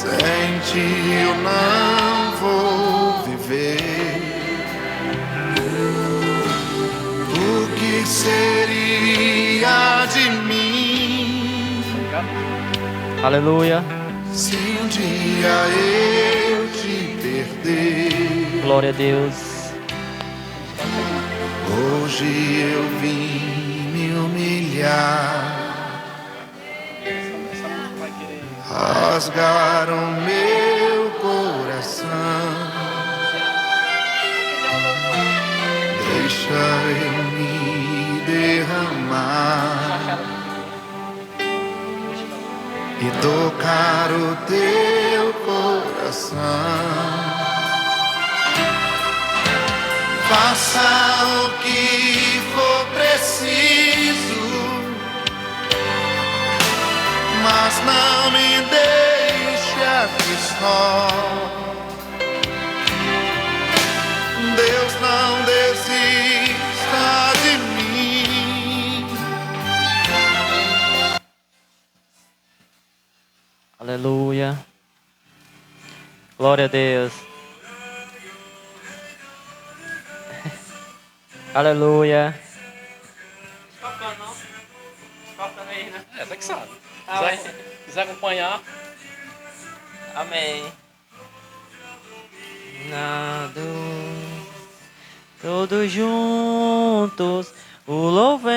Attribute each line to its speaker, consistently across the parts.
Speaker 1: Sem ti eu não vou viver. O que seria de mim?
Speaker 2: Aleluia.
Speaker 1: Se um dia eu te perder.
Speaker 2: Glória a Deus.
Speaker 1: Hoje eu vim me humilhar, rasgar o meu coração. Deixa eu me derramar e tocar o teu coração. Faça o que for preciso, mas não me deixe aqui só. Deus, não desista de mim.
Speaker 2: Aleluia. Glória a Deus. Aleluia.
Speaker 3: Tocando, não? Tocando aí, né?
Speaker 4: Tá que sabe. Quiser acompanhar.
Speaker 2: Amém. Nado, todos juntos o louvemos,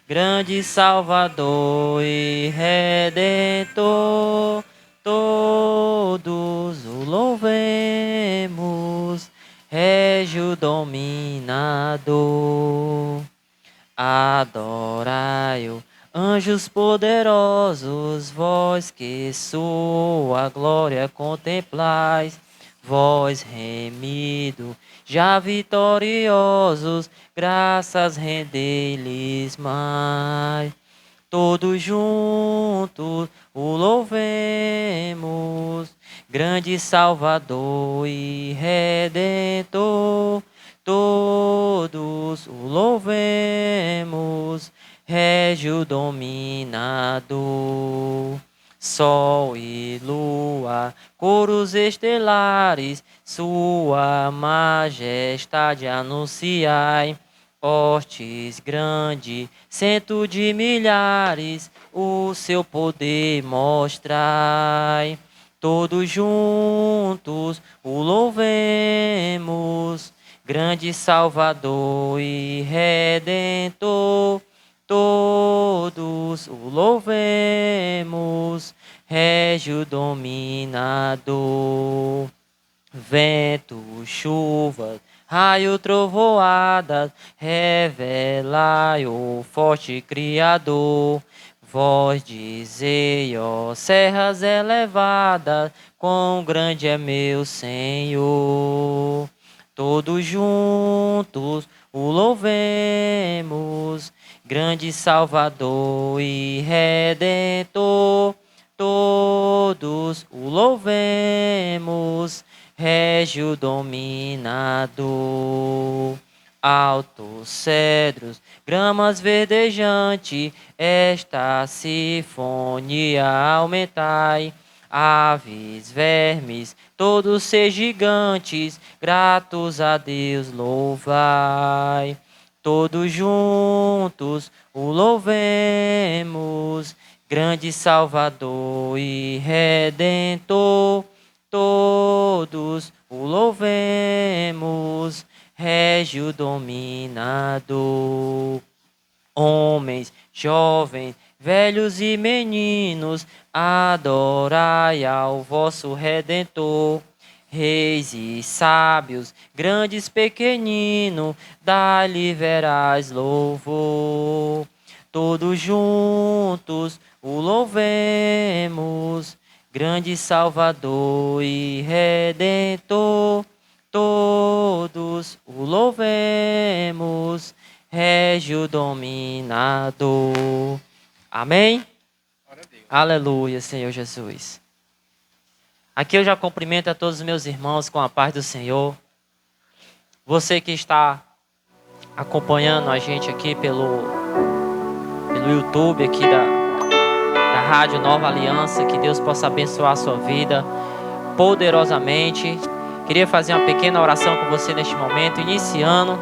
Speaker 2: grande Salvador e Redentor. Todos o louvemos, Régio dominador. Adorai-o, anjos poderosos, vós que sua glória contemplais, vós remido, já vitoriosos, graças rendei-lhes mais. Todos juntos o louvemos, grande Salvador e Redentor. Todos o louvemos, Régio dominador. Sol e lua, coros estelares, sua majestade anunciai. Hostes grande, cento de milhares, o seu poder mostrai. Todos juntos o louvemos, grande Salvador e Redentor. Todos o louvemos, Régio dominador. Vento, chuva, raio, trovoadas, revelai o forte Criador. Vós dizei, ó serras elevadas, quão grande é meu Senhor. Todos juntos o louvemos, grande Salvador e Redentor. Todos o louvemos, Régio dominador. Altos cedros, gramas verdejantes, esta sinfonia aumentai. Aves, vermes, todos ser gigantes, gratos a Deus louvai. Todos juntos o louvemos, grande Salvador e Redentor. Todos o louvemos, Régio dominador. Homens, jovens, velhos e meninos, adorai ao vosso Redentor. Reis e sábios, grandes, pequeninos, dai-lhe verais louvor. Todos juntos o louvemos, grande Salvador e Redentor. Todos o louvemos, Régio dominador. Amém? Aleluia, Senhor Jesus. Aqui eu já cumprimento a todos os meus irmãos com a paz do Senhor. Você que está acompanhando a gente aqui pelo YouTube aqui da Rádio Nova Aliança. Que Deus possa abençoar a sua vida poderosamente. Queria fazer uma pequena oração com você neste momento, iniciando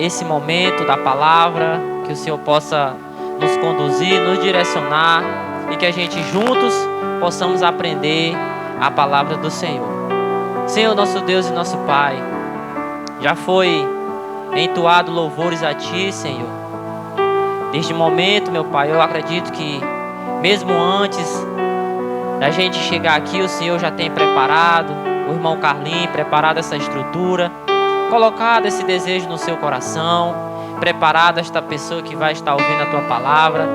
Speaker 2: esse momento da palavra. Que o Senhor possa nos conduzir, nos direcionar e que a gente juntos possamos aprender a palavra do Senhor. Senhor, nosso Deus e nosso Pai, já foi entoado louvores a Ti, Senhor. Neste momento, meu Pai, eu acredito que mesmo antes da gente chegar aqui, o Senhor já tem preparado, o irmão Carlinhos preparado essa estrutura, colocado esse desejo no seu coração, preparado esta pessoa que vai estar ouvindo a Tua palavra.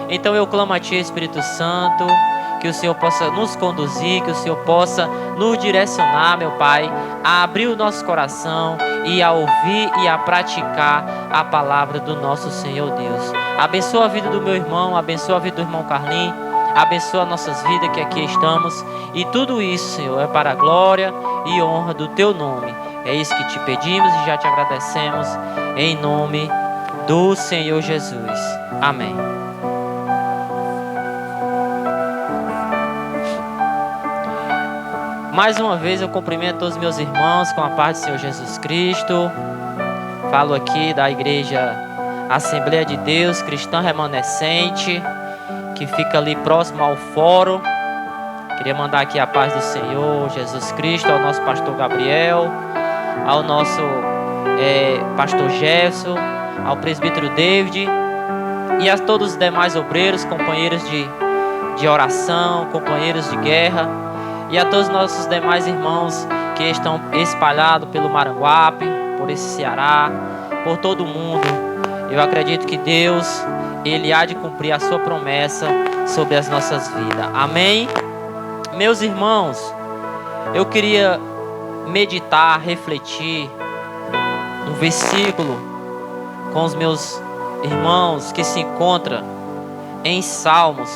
Speaker 2: Então eu clamo a Ti, Espírito Santo, que o Senhor possa nos conduzir, que o Senhor possa nos direcionar, meu Pai, a abrir o nosso coração e a ouvir e a praticar a palavra do nosso Senhor Deus. Abençoa a vida do meu irmão, abençoa a vida do irmão Carlinhos, abençoa nossas vidas que aqui estamos. E tudo isso, Senhor, é para a glória e honra do Teu nome. É isso que te pedimos e já te agradecemos, em nome do Senhor Jesus. Amém. Mais uma vez eu cumprimento todos os meus irmãos com a paz do Senhor Jesus Cristo. Falo aqui da Igreja Assembleia de Deus Cristã Remanescente, que fica ali próximo ao fórum. Queria mandar aqui a paz do Senhor Jesus Cristo ao nosso pastor Gabriel, ao nosso pastor Jefferson, ao presbítero David e a todos os demais obreiros, companheiros de oração, companheiros de guerra, e a todos os nossos demais irmãos que estão espalhados pelo Maranguape, por esse Ceará, por todo o mundo. Eu acredito que Deus, Ele há de cumprir a sua promessa sobre as nossas vidas. Amém? Meus irmãos, eu queria meditar, refletir um versículo com os meus irmãos que se encontra em Salmos,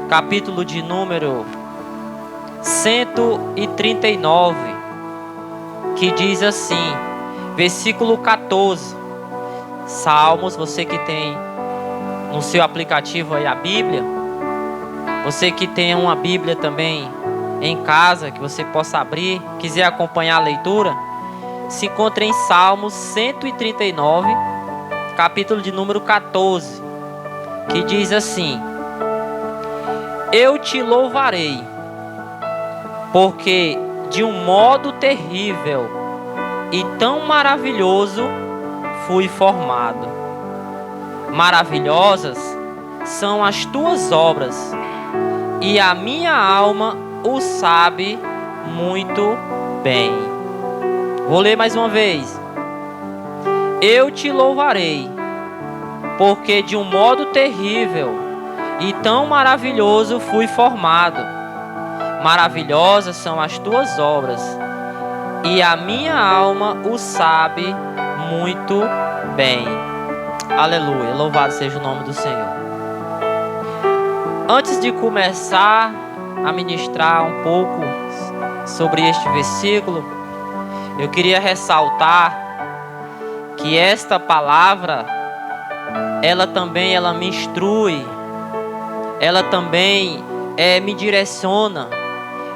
Speaker 2: capítulo de número 139, que diz assim, versículo 14. Salmos, você que tem no seu aplicativo aí a Bíblia, você que tem uma Bíblia também em casa, que você possa abrir, quiser acompanhar a leitura, se encontra em Salmos 139, capítulo de número 14, que diz assim: Eu te louvarei, porque de um modo terrível e tão maravilhoso fui formado. Maravilhosas são as tuas obras, e a minha alma o sabe muito bem. Vou ler mais uma vez. Eu te louvarei, porque de um modo terrível e tão maravilhoso fui formado. Maravilhosas são as tuas obras, e a minha alma o sabe muito bem. Aleluia, louvado seja o nome do Senhor. Antes de começar a ministrar um pouco sobre este versículo, eu queria ressaltar que esta palavra, ela me instrui, ela também me direciona.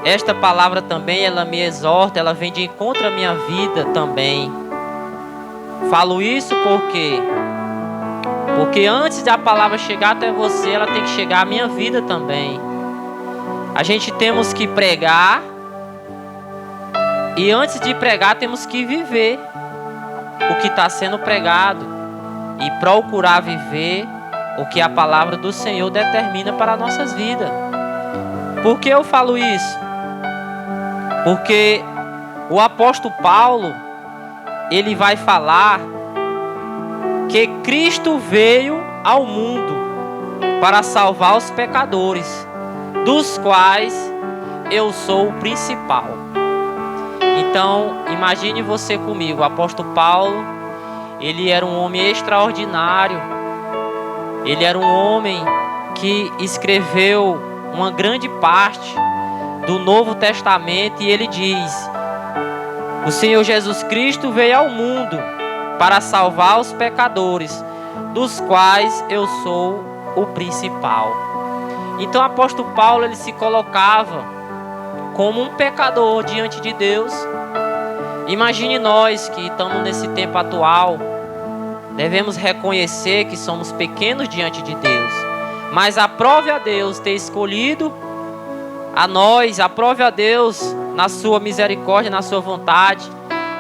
Speaker 2: Esta palavra também, ela me exorta, ela vem de encontro à minha vida também. Falo isso porque antes da palavra chegar até você, ela tem que chegar à minha vida também. A gente temos que pregar, e antes de pregar temos que viver o que está sendo pregado e procurar viver o que a palavra do Senhor determina para as nossas vidas. Por que eu falo isso? Porque o apóstolo Paulo, ele vai falar que Cristo veio ao mundo para salvar os pecadores, dos quais eu sou o principal. Então, imagine você comigo, o apóstolo Paulo, ele era um homem extraordinário, ele era um homem que escreveu uma grande parte do Novo Testamento, e ele diz: o Senhor Jesus Cristo veio ao mundo para salvar os pecadores, dos quais eu sou o principal. Então o apóstolo Paulo, ele se colocava como um pecador diante de Deus. Imagine nós que estamos nesse tempo atual, devemos reconhecer que somos pequenos diante de Deus, mas aprove a Deus ter escolhido a nós, aprove a Deus na sua misericórdia, na sua vontade,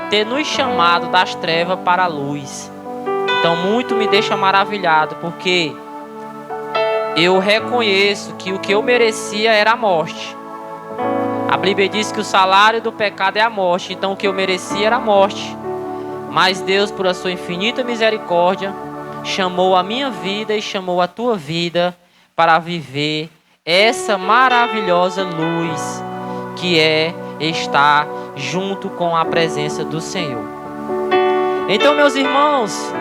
Speaker 2: ter nos chamado das trevas para a luz. Então muito me deixa maravilhado, porque eu reconheço que o que eu merecia era a morte. A Bíblia diz que o salário do pecado é a morte, então o que eu merecia era a morte. Mas Deus, por a sua infinita misericórdia, chamou a minha vida e chamou a tua vida para viver essa maravilhosa luz que é estar junto com a presença do Senhor. Então, meus irmãos,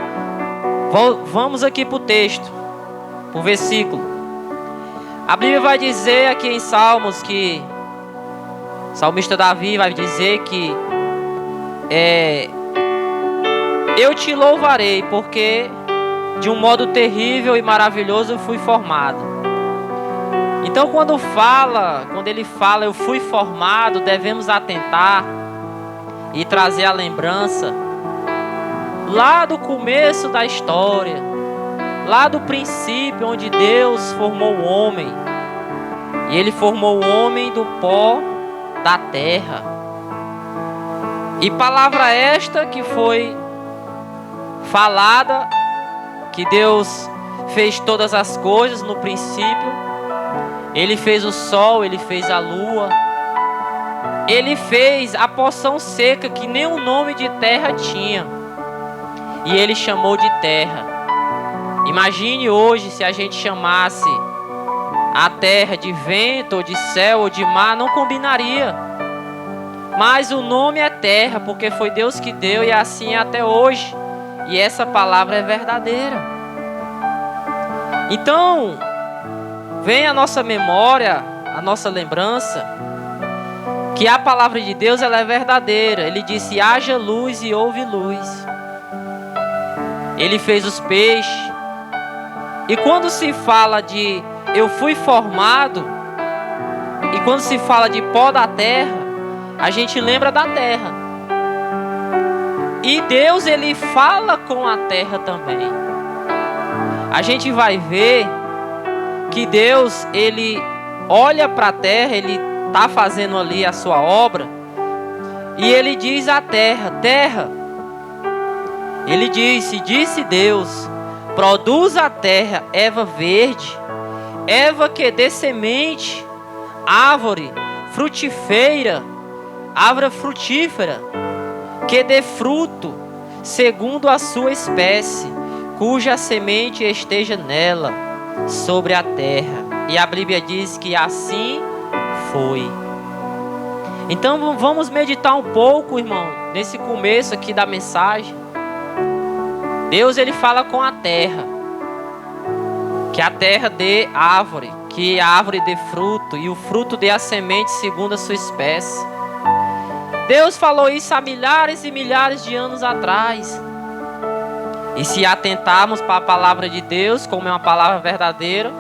Speaker 2: vamos aqui para o texto, para o versículo. A Bíblia vai dizer aqui em Salmos que o salmista Davi vai dizer que eu te louvarei, porque de um modo terrível e maravilhoso eu fui formado. Então quando ele fala eu fui formado, devemos atentar e trazer a lembrança lá do começo da história, lá do princípio, onde Deus formou o homem. E Ele formou o homem do pó da terra. E palavra esta que foi falada, que Deus fez todas as coisas no princípio. Ele fez o sol, Ele fez a lua, Ele fez a porção seca que nem o nome de terra tinha, e Ele chamou de terra. Imagine hoje se a gente chamasse a terra de vento, ou de céu, ou de mar, não combinaria. Mas o nome é terra, porque foi Deus que deu, e assim é até hoje. E essa palavra é verdadeira. Então, vem à nossa memória, a nossa lembrança, que a palavra de Deus ela é verdadeira. Ele disse: haja luz e houve luz. Ele fez os peixes. E quando se fala de eu fui formado, e quando se fala de pó da terra, a gente lembra da terra. E Deus, Ele fala com a terra também. A gente vai ver que Deus, Ele olha para a terra, Ele está fazendo ali a sua obra, e Ele diz à terra: terra, Ele disse Deus, produza a terra erva verde, erva que dê semente, árvore frutífera, que dê fruto segundo a sua espécie, cuja semente esteja nela, sobre a terra. E a Bíblia diz que assim foi. Então vamos meditar um pouco, irmão, nesse começo aqui da mensagem. Deus, Ele fala com a terra, que a terra dê árvore, que a árvore dê fruto, e o fruto dê a semente segundo a sua espécie. Deus falou isso há milhares e milhares de anos atrás. E se atentarmos para a palavra de Deus, como é uma palavra verdadeira,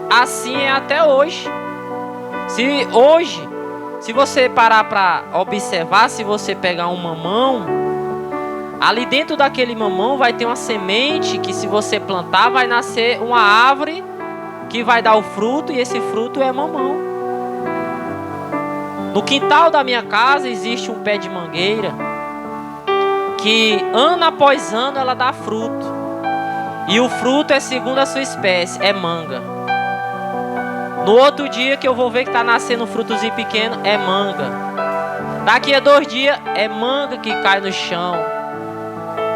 Speaker 2: assim é até hoje. Se você parar para observar, se você pegar um mamão, ali dentro daquele mamão vai ter uma semente que, se você plantar, vai nascer uma árvore que vai dar o fruto, e esse fruto é mamão. No quintal da minha casa existe um pé de mangueira que ano após ano ela dá fruto, e o fruto é segundo a sua espécie, é manga. No outro dia que eu vou ver que está nascendo um frutozinho pequeno, é manga. Daqui a 2 dias é manga que cai no chão.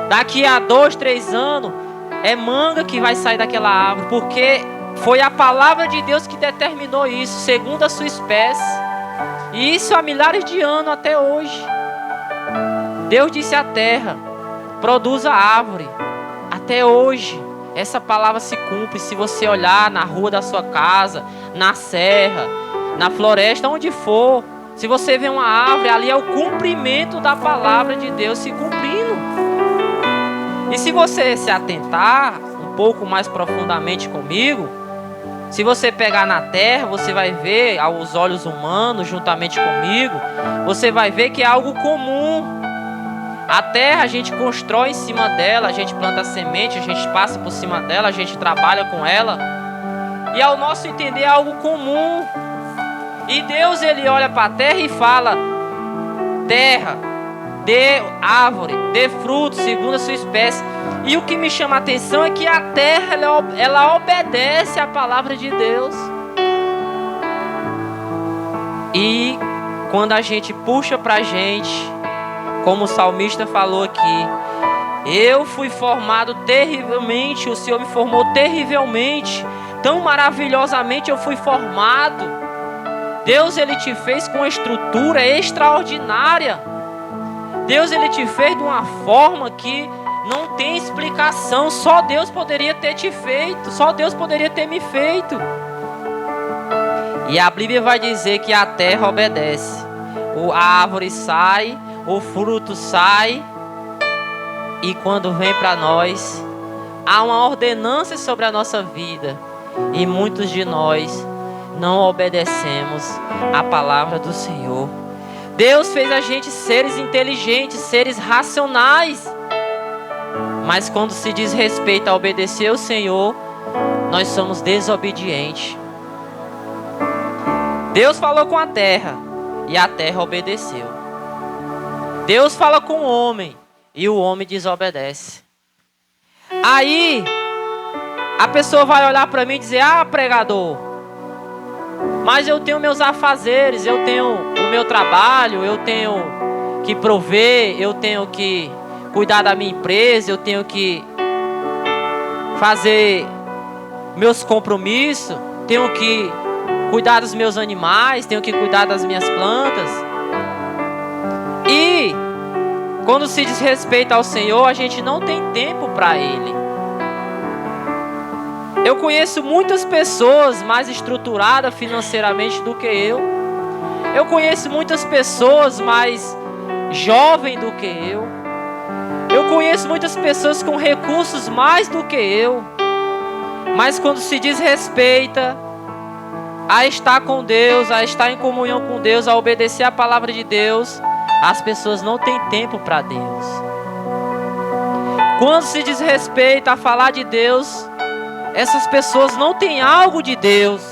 Speaker 2: Daqui a 2, 3 anos é manga que vai sair daquela árvore, porque foi a palavra de Deus que determinou isso, segundo a sua espécie. E isso há milhares de anos até hoje. Deus disse à terra: produza árvore. Até hoje essa palavra se cumpre. Se você olhar na rua da sua casa, na serra, na floresta, onde for, se você vê uma árvore, ali é o cumprimento da palavra de Deus se cumprindo. E se você se atentar um pouco mais profundamente comigo, Se você pegar na terra, você vai ver, aos olhos humanos, juntamente comigo, você vai ver que é algo comum. A terra a gente constrói em cima dela, a gente planta semente, a gente passa por cima dela, a gente trabalha com ela. E ao nosso entender é algo comum. E Deus, ele olha para a terra e fala: terra, dê árvore, dê fruto segundo a sua espécie. E o que me chama a atenção é que a terra, ela obedece à palavra de Deus. E quando a gente puxa para a gente, como o salmista falou aqui, eu fui formado terrivelmente, o Senhor me formou terrivelmente, tão maravilhosamente eu fui formado. Deus, ele te fez com uma estrutura extraordinária. Deus, ele te fez de uma forma que não tem explicação. Só Deus poderia ter te feito. Só Deus poderia ter me feito. E a Bíblia vai dizer que a terra obedece. A árvore sai, o fruto sai. E quando vem para nós, há uma ordenança sobre a nossa vida. E muitos de nós não obedecemos a palavra do Senhor. Deus fez a gente seres inteligentes, seres racionais. Mas quando se diz respeito a obedecer ao Senhor, nós somos desobedientes. Deus falou com a terra e a terra obedeceu. Deus fala com o homem e o homem desobedece. Aí a pessoa vai olhar para mim e dizer: ah, pregador, mas eu tenho meus afazeres, eu tenho o meu trabalho, eu tenho que prover, eu tenho que cuidar da minha empresa, eu tenho que fazer meus compromissos, tenho que cuidar dos meus animais, tenho que cuidar das minhas plantas. E quando se diz respeito ao Senhor, a gente não tem tempo para Ele. Eu conheço muitas pessoas mais estruturadas financeiramente do que eu. Eu conheço muitas pessoas mais jovens do que eu. Eu conheço muitas pessoas com recursos mais do que eu. Mas quando se diz respeita a estar com Deus, a estar em comunhão com Deus, a obedecer a palavra de Deus, as pessoas não têm tempo para Deus. Quando se diz respeito a falar de Deus, essas pessoas não têm algo de Deus.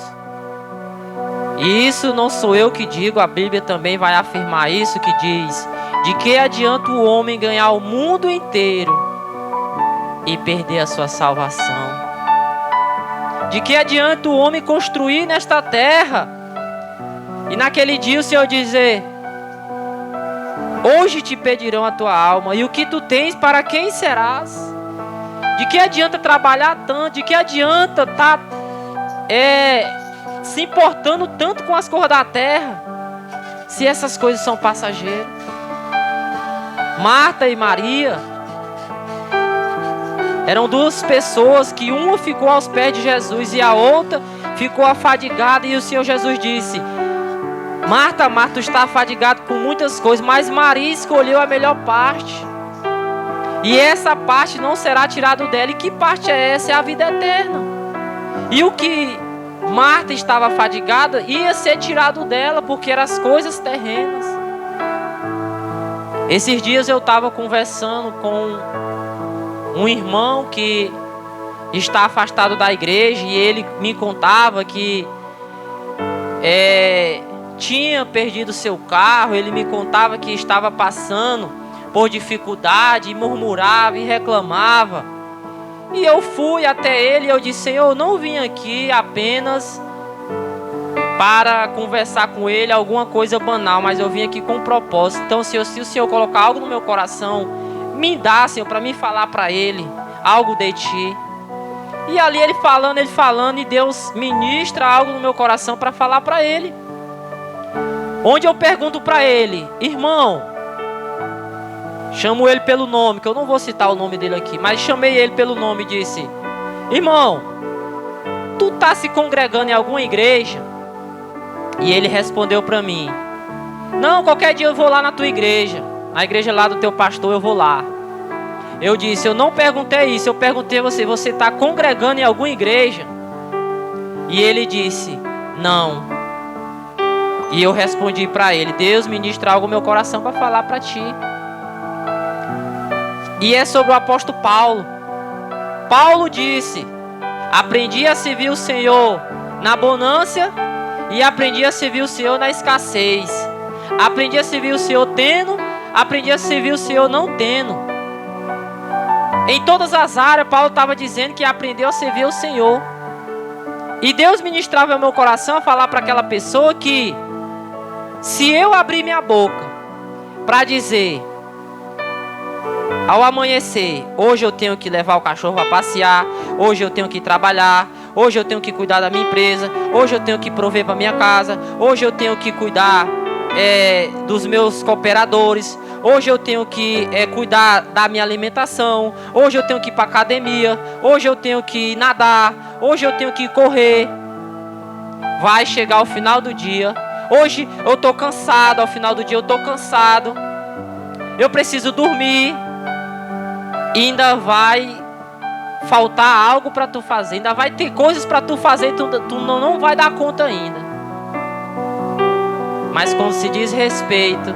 Speaker 2: E isso não sou eu que digo, a Bíblia também vai afirmar isso, que diz: de que adianta o homem ganhar o mundo inteiro e perder a sua salvação? De que adianta o homem construir nesta terra e naquele dia o Senhor dizer: hoje te pedirão a tua alma, e o que tu tens, para quem serás? De que adianta trabalhar tanto? De que adianta estar se importando tanto com as coisas da terra, se essas coisas são passageiras? Marta e Maria eram duas pessoas que uma ficou aos pés de Jesus e a outra ficou afadigada. E o Senhor Jesus disse: Marta, Marta, tu está afadigado com muitas coisas, mas Maria escolheu a melhor parte. E essa parte não será tirada dela. E que parte é essa? É a vida eterna. E o que Marta estava afadigada ia ser tirado dela, porque eram as coisas terrenas. Esses dias eu estava conversando com um irmão que está afastado da igreja, e ele me contava que tinha perdido seu carro. Ele me contava que estava passando por dificuldade, e murmurava e reclamava. E eu fui até ele e eu disse: Senhor, eu não vim aqui apenas para conversar com ele alguma coisa banal, mas eu vim aqui com um propósito. Então, Senhor, se o Senhor colocar algo no meu coração, me dá, Senhor, para mim falar para ele algo de Ti. E ali ele falando, e Deus ministra algo no meu coração para falar para ele. Onde eu pergunto para ele: irmão, chamo ele pelo nome, que eu não vou citar o nome dele aqui, mas chamei ele pelo nome e disse: irmão, tu tá se congregando em alguma igreja? E ele respondeu para mim: não, qualquer dia eu vou lá na tua igreja, na igreja lá do teu pastor, eu vou lá. Eu disse: eu não perguntei isso, eu perguntei a você está congregando em alguma igreja? E ele disse: não. E eu respondi para ele: Deus ministra algo no meu coração para falar para ti. E é sobre o apóstolo Paulo. Paulo disse: aprendi a servir o Senhor na bonança e aprendi a servir o Senhor na escassez. Aprendi a servir o Senhor tendo, aprendi a servir o Senhor não tendo. Em todas as áreas, Paulo estava dizendo que aprendeu a servir o Senhor. E Deus ministrava no meu coração a falar para aquela pessoa que, se eu abrir minha boca para dizer, ao amanhecer, hoje eu tenho que levar o cachorro a passear, hoje eu tenho que trabalhar, hoje eu tenho que cuidar da minha empresa, hoje eu tenho que prover para minha casa, hoje eu tenho que cuidar dos meus cooperadores, hoje eu tenho que cuidar da minha alimentação, hoje eu tenho que ir para academia, hoje eu tenho que nadar, hoje eu tenho que correr. Vai chegar o final do dia, hoje eu estou cansado, ao final do dia eu estou cansado, eu preciso dormir. E ainda vai faltar algo para tu fazer, ainda vai ter coisas para tu fazer, tu não vai dar conta ainda. Mas quando se diz respeito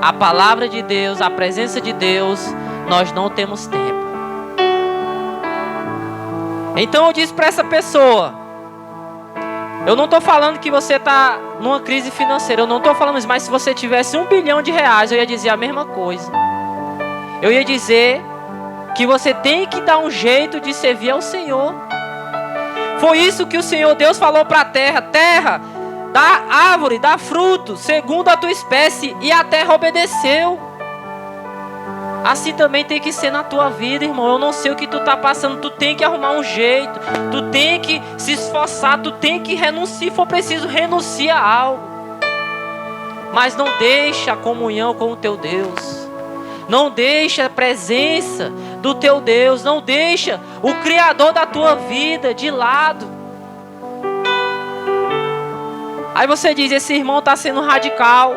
Speaker 2: à palavra de Deus, à presença de Deus, nós não temos tempo. Então eu disse para essa pessoa, eu não estou falando que você está numa crise financeira, eu não estou falando isso, mas se você tivesse R$1 bilhão, eu ia dizer a mesma coisa. Eu ia dizer que você tem que dar um jeito de servir ao Senhor. Foi isso que o Senhor Deus falou para a terra: terra, dá árvore, dá fruto, segundo a tua espécie, e a terra obedeceu. Assim também tem que ser na tua vida, irmão. Eu não sei o que tu está passando, tu tem que arrumar um jeito, tu tem que se esforçar, tu tem que renunciar, se for preciso, renuncia a algo. Mas não deixa a comunhão com o teu Deus, não deixa a presença do teu Deus, não deixa o Criador da tua vida de lado. Aí você diz: esse irmão está sendo radical.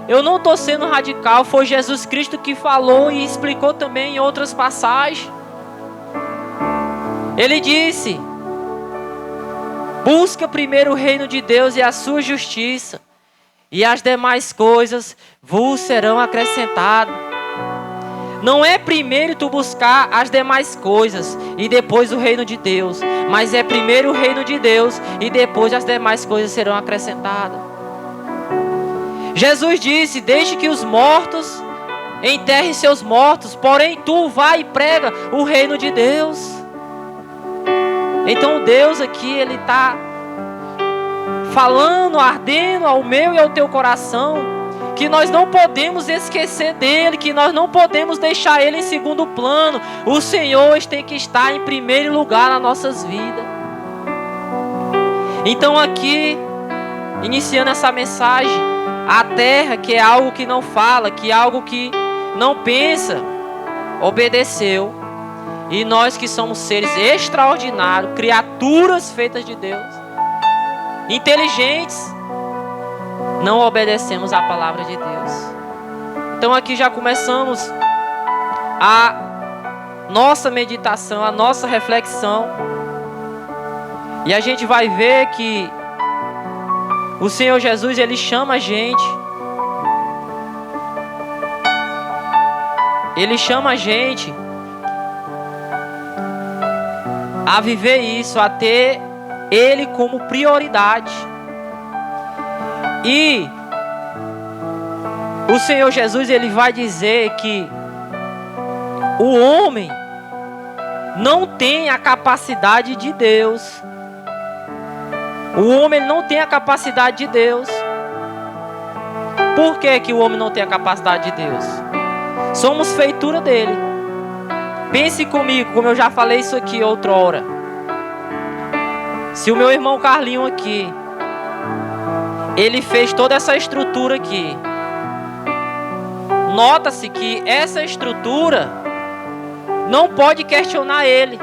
Speaker 2: Eu não estou sendo radical, foi Jesus Cristo que falou e explicou também em outras passagens. Ele disse: busca primeiro o reino de Deus e a sua justiça, e as demais coisas vos serão acrescentadas. Não é primeiro tu buscar as demais coisas e depois o reino de Deus, mas é primeiro o reino de Deus e depois as demais coisas serão acrescentadas. Jesus disse: deixe que os mortos enterrem seus mortos, porém tu vai e prega o reino de Deus. Então Deus aqui, Ele está falando, ardendo ao meu e ao teu coração, que nós não podemos esquecer dele, que nós não podemos deixar ele em segundo plano. O Senhor tem que estar em primeiro lugar nas nossas vidas. Então aqui, iniciando essa mensagem, a terra, que é algo que não fala, que é algo que não pensa, obedeceu. E nós que somos seres extraordinários, criaturas feitas de Deus, inteligentes, não obedecemos à palavra de Deus. Então aqui já começamos a nossa meditação, a nossa reflexão. E a gente vai ver que o Senhor Jesus, Ele chama a gente. Ele chama a gente a viver isso, a ter Ele como prioridade. E o Senhor Jesus, Ele vai dizer que o homem não tem a capacidade de Deus. O homem não tem a capacidade de Deus. Por que que o homem não tem a capacidade de Deus? Somos feitura dele. Pense comigo, como eu já falei isso aqui outrora. Se o meu irmão Carlinho aqui, ele fez toda essa estrutura aqui, nota-se que essa estrutura não pode questionar ele,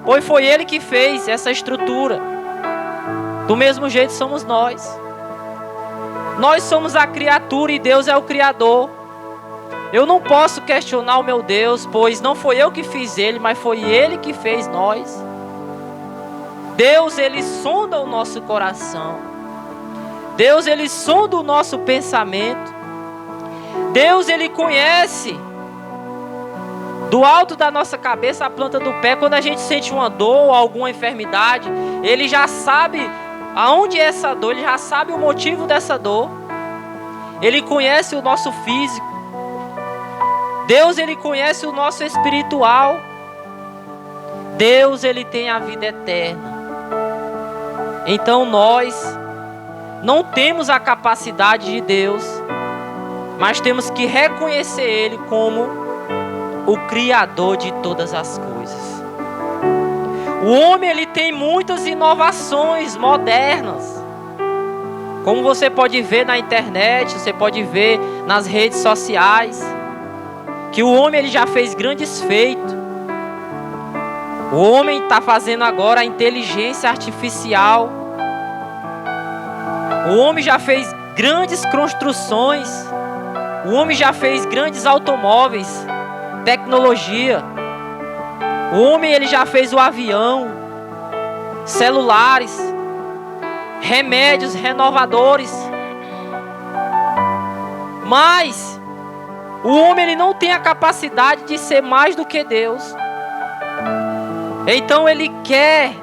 Speaker 2: pois foi ele que fez essa estrutura. Do mesmo jeito somos nós. Nós somos a criatura e Deus é o Criador. Eu não posso questionar o meu Deus, pois não foi eu que fiz ele, mas foi ele que fez nós. Deus, ele sonda o nosso coração. Deus, ele sonda o nosso pensamento. Deus, ele conhece do alto da nossa cabeça a planta do pé. Quando a gente sente uma dor ou alguma enfermidade, ele já sabe aonde é essa dor, ele já sabe o motivo dessa dor. Ele conhece o nosso físico. Deus, ele conhece o nosso espiritual. Deus, ele tem a vida eterna. Então nós não temos a capacidade de Deus, mas temos que reconhecer Ele como o Criador de todas as coisas. O homem, ele tem muitas inovações modernas. Como você pode ver na internet, você pode ver nas redes sociais, que o homem, ele já fez grandes feitos. O homem está fazendo agora a inteligência artificial. O homem já fez grandes construções. O homem já fez grandes automóveis, tecnologia. O homem, ele já fez o avião, celulares, remédios renovadores. Mas o homem, ele não tem a capacidade de ser mais do que Deus. Então ele quer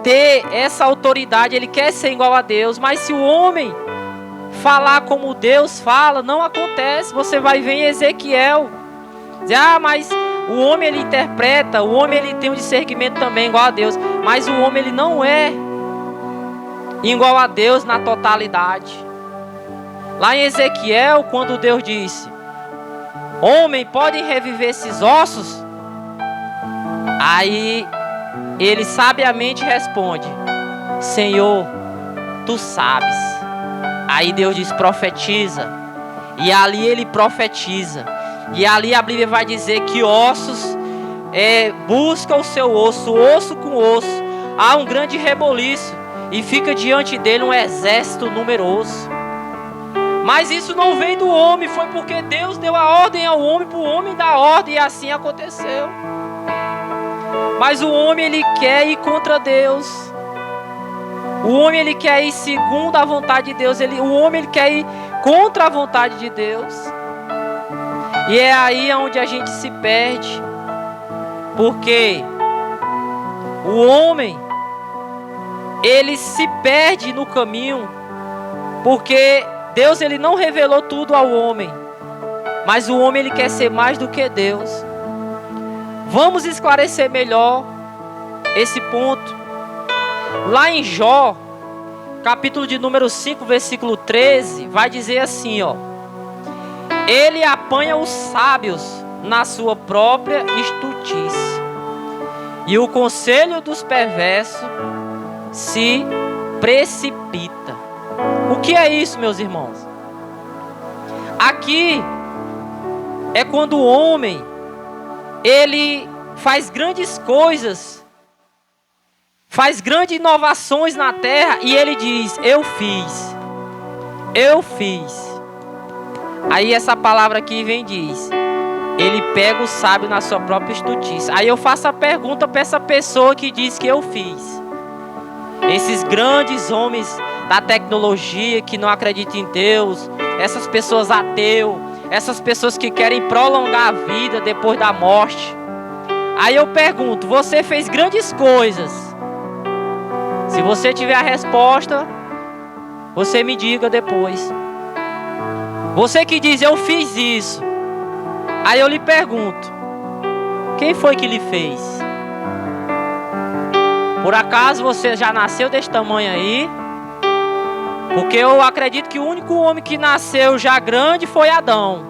Speaker 2: ter essa autoridade, ele quer ser igual a Deus. Mas se o homem falar como Deus fala, não acontece. Você vai ver em Ezequiel dizer, mas o homem, ele interpreta, o homem, ele tem um discernimento também igual a Deus. Mas o homem, ele não é igual a Deus na totalidade. Lá em Ezequiel, quando Deus disse, homem, podem reviver esses ossos? Aí ele sabiamente responde, Senhor, tu sabes. Aí Deus diz, profetiza. E ali ele profetiza. E ali a Bíblia vai dizer que ossos busca o seu osso, osso com osso. Há um grande reboliço e fica diante dele um exército numeroso. Mas isso não veio do homem, foi porque Deus deu a ordem ao homem, para o homem dar ordem, e assim aconteceu. Mas o homem, ele quer ir contra Deus. O homem, ele quer ir segundo a vontade de Deus. O homem, ele quer ir contra a vontade de Deus. E é aí onde a gente se perde. Porque o homem, ele se perde no caminho. Porque Deus, ele não revelou tudo ao homem. Mas o homem, ele quer ser mais do que Deus. Vamos esclarecer melhor esse ponto. Lá em Jó, capítulo de número 5, versículo 13, vai dizer assim, ó. Ele apanha os sábios na sua própria estultice, e o conselho dos perversos se precipita. O que é isso, meus irmãos? Aqui é quando o homem, ele faz grandes coisas, faz grandes inovações na terra, e ele diz, eu fiz. Aí essa palavra aqui vem e diz, ele pega o sábio na sua própria estultice. Aí eu faço a pergunta para essa pessoa que diz que eu fiz. Esses grandes homens da tecnologia que não acreditam em Deus, essas pessoas ateu, essas pessoas que querem prolongar a vida depois da morte. Aí eu pergunto, você fez grandes coisas? Se você tiver a resposta, você me diga depois. Você que diz, eu fiz isso. Aí eu lhe pergunto, quem foi que lhe fez? Por acaso você já nasceu desse tamanho aí? Porque eu acredito que o único homem que nasceu já grande foi Adão.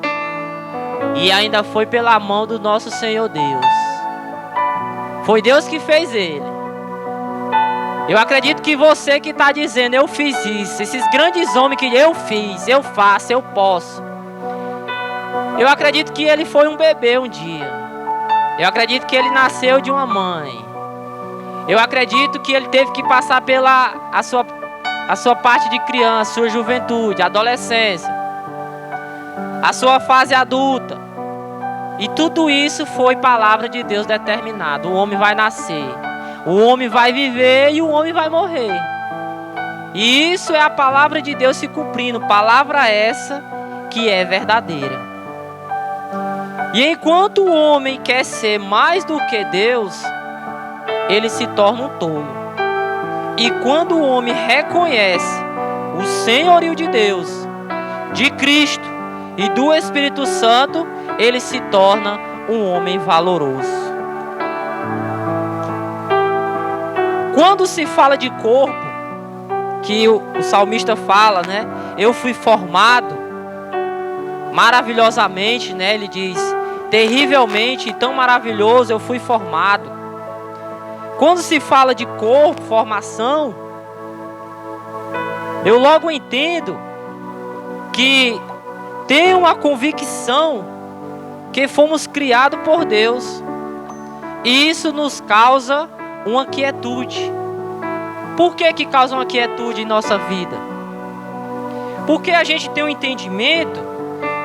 Speaker 2: E ainda foi pela mão do nosso Senhor Deus. Foi Deus que fez ele. Eu acredito que você que está dizendo, eu fiz isso, esses grandes homens que eu fiz, eu faço, eu posso. Eu acredito que ele foi um bebê um dia. Eu acredito que ele nasceu de uma mãe. Eu acredito que ele teve que passar pela a sua parte de criança, sua juventude, adolescência, a sua fase adulta. E tudo isso foi palavra de Deus determinado. O homem vai nascer. O homem vai viver e o homem vai morrer. E isso é a palavra de Deus se cumprindo. Palavra essa que é verdadeira. E enquanto o homem quer ser mais do que Deus, ele se torna um tolo. E quando o homem reconhece o senhorio de Deus, de Cristo e do Espírito Santo, ele se torna um homem valoroso. Quando se fala de corpo, que o salmista fala, né? Eu fui formado maravilhosamente, né? Ele diz, terrivelmente e tão maravilhoso eu fui formado. Quando se fala de corpo, formação, eu logo entendo que tem uma convicção que fomos criados por Deus. E isso nos causa uma quietude. Por que causa uma quietude em nossa vida? Porque a gente tem um entendimento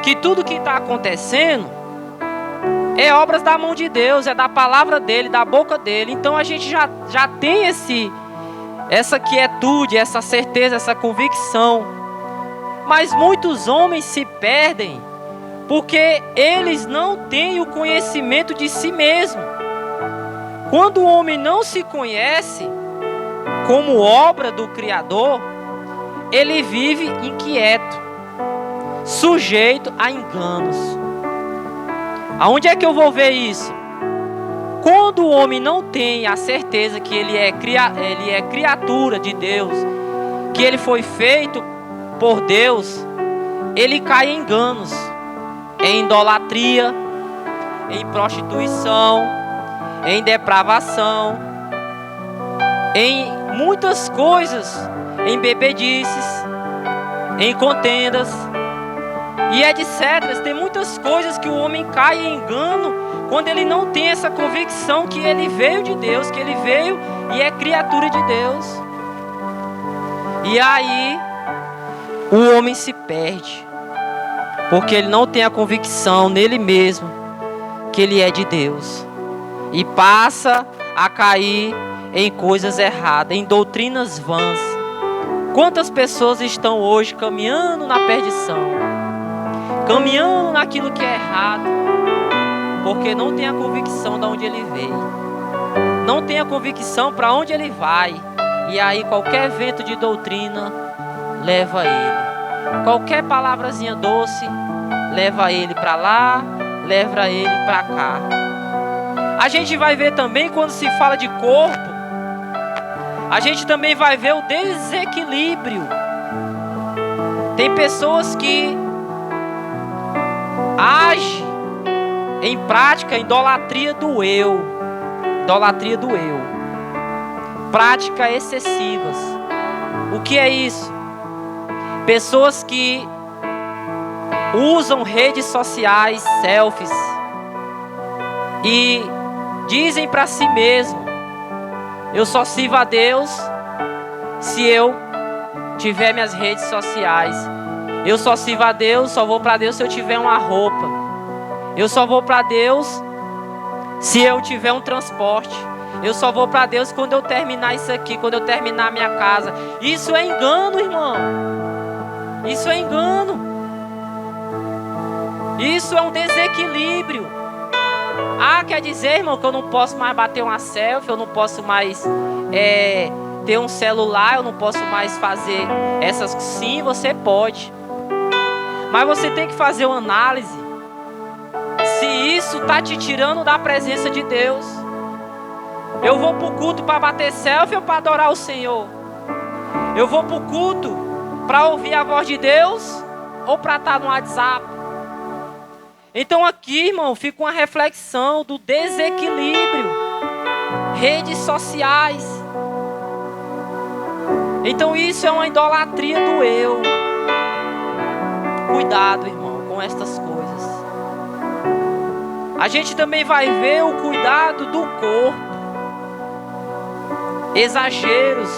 Speaker 2: que tudo que está acontecendo é obras da mão de Deus, é da palavra dele, da boca dele. Então a gente já tem essa quietude, essa certeza, essa convicção. Mas muitos homens se perdem porque eles não têm o conhecimento de si mesmo. Quando o homem não se conhece como obra do Criador, ele vive inquieto, sujeito a enganos. Aonde é que eu vou ver isso? Quando o homem não tem a certeza que ele é criatura de Deus, que ele foi feito por Deus, ele cai em enganos, em idolatria, em prostituição, em depravação, em muitas coisas, em bebedices, em contendas e etc. Tem muitas coisas que o homem cai em engano quando ele não tem essa convicção que ele veio de Deus, que ele veio e é criatura de Deus. E aí o homem se perde, porque ele não tem a convicção nele mesmo que ele é de Deus, e passa a cair em coisas erradas, em doutrinas vãs. Quantas pessoas estão hoje caminhando na perdição, caminhando naquilo que é errado, porque não tem a convicção de onde ele veio, não tem a convicção para onde ele vai. E aí qualquer vento de doutrina leva ele, qualquer palavrazinha doce leva ele para lá, leva ele para cá. A gente vai ver também, quando se fala de corpo, a gente também vai ver o desequilíbrio. Tem pessoas que agem em prática a idolatria do eu, práticas excessivas. O que é isso? Pessoas que usam redes sociais, selfies, e dizem para si mesmo: eu só sirvo a Deus se eu tiver minhas redes sociais. Eu só sirvo a Deus, só vou para Deus se eu tiver uma roupa. Eu só vou para Deus se eu tiver um transporte. Eu só vou para Deus quando eu terminar isso aqui, quando eu terminar a minha casa. Isso é engano, irmão. Isso é engano. Isso é um desequilíbrio. Ah, quer dizer, irmão, que eu não posso mais bater uma selfie, eu não posso mais ter um celular, eu não posso mais fazer essas... Sim, você pode. Mas você tem que fazer uma análise se isso está te tirando da presença de Deus. Eu vou para o culto para bater selfie ou para adorar o Senhor? Eu vou para o culto para ouvir a voz de Deus ou para estar no WhatsApp? Então aqui, irmão, fica uma reflexão do desequilíbrio. Redes sociais. Então isso é uma idolatria do eu. Cuidado, irmão, com estas coisas. A gente também vai ver o cuidado do corpo. Exageros,